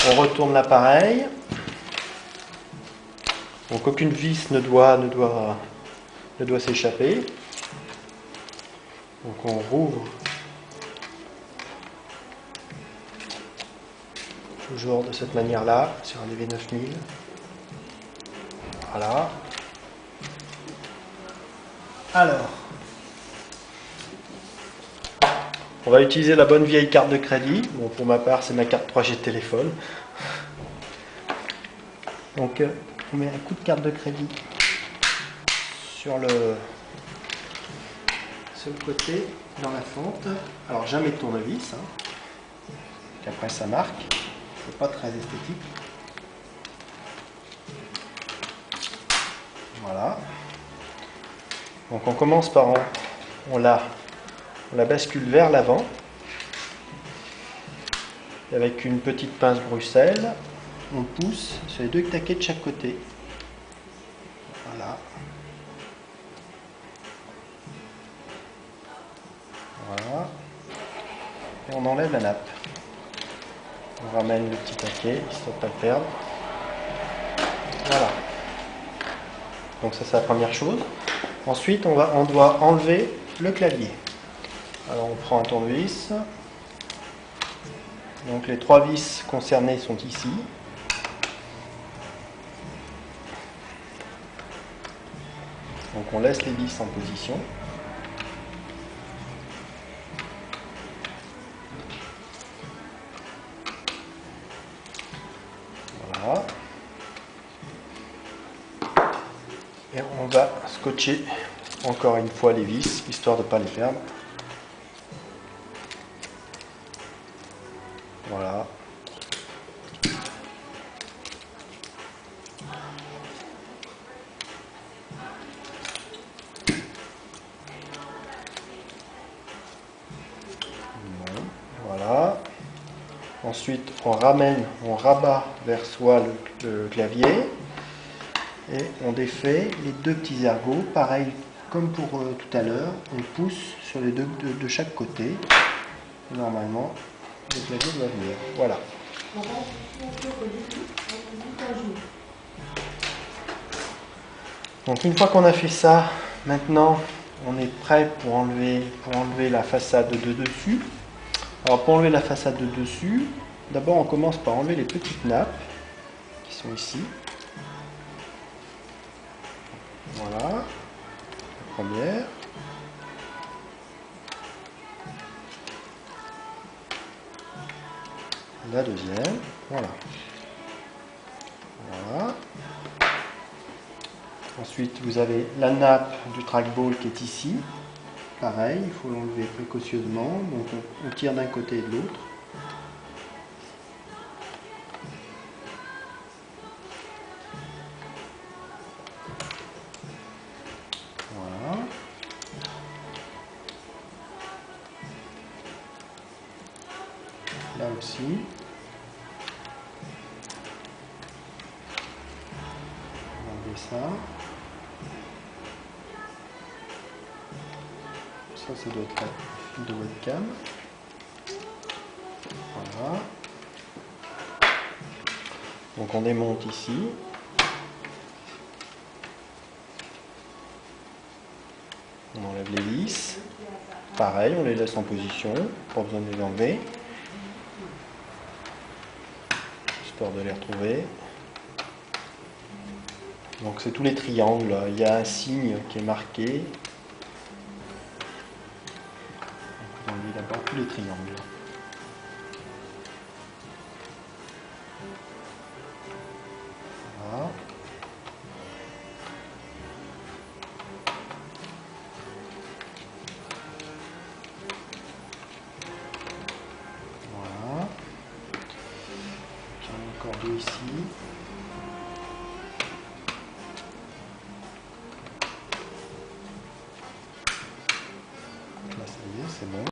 On retourne l'appareil. Donc aucune vis ne doit s'échapper. Donc on rouvre toujours de cette manière-là sur un DV9000. Voilà. Alors, on va utiliser la bonne vieille carte de crédit. Bon, pour ma part, c'est ma carte 3G de téléphone. Donc, on met un coup de carte de crédit sur le côté, dans la fente. Alors, jamais de tournevis. Après, ça marque. C'est pas très esthétique. Voilà. Donc, on commence par on la bascule vers l'avant. Avec une petite pince Bruxelles, on pousse sur les 2 taquets de chaque côté. Voilà. Voilà. Et on enlève la nappe. On ramène le petit taquet, histoire de ne pas le perdre. Voilà. Donc ça, c'est la première chose. Ensuite, on doit enlever le clavier. Alors on prend un tournevis. Donc les 3 vis concernées sont ici. Donc on laisse les vis en position. Voilà. Et on va scotcher encore une fois les vis, histoire de ne pas les perdre. Voilà. Bon, voilà. Ensuite, on rabat vers soi le clavier et on défait les 2 petits ergots. Pareil, comme pour tout à l'heure, on pousse sur les 2 de chaque côté. Et normalement, le clavier doit venir. Voilà. Donc une fois qu'on a fait ça, maintenant on est prêt pour enlever la façade de dessus. Alors pour enlever la façade de dessus, d'abord on commence par enlever les petites nappes qui sont ici. Voilà, la première. La deuxième, voilà. Voilà. Ensuite, vous avez la nappe du trackball qui est ici. Pareil, il faut l'enlever précautionneusement. Donc on tire d'un côté et de l'autre. Voilà. Là aussi. On va enlever ça. Ça doit être un fil de webcam. Voilà. Donc on démonte ici. On enlève les vis. Pareil, on les laisse en position. Pas besoin de les enlever. Histoire de les retrouver. Donc c'est tous les triangles. Il y a un signe qui est marqué. On enlève d'abord tous les triangles. Voilà. Voilà. J'en ai encore 2 ici. Là, ça y est, c'est bon.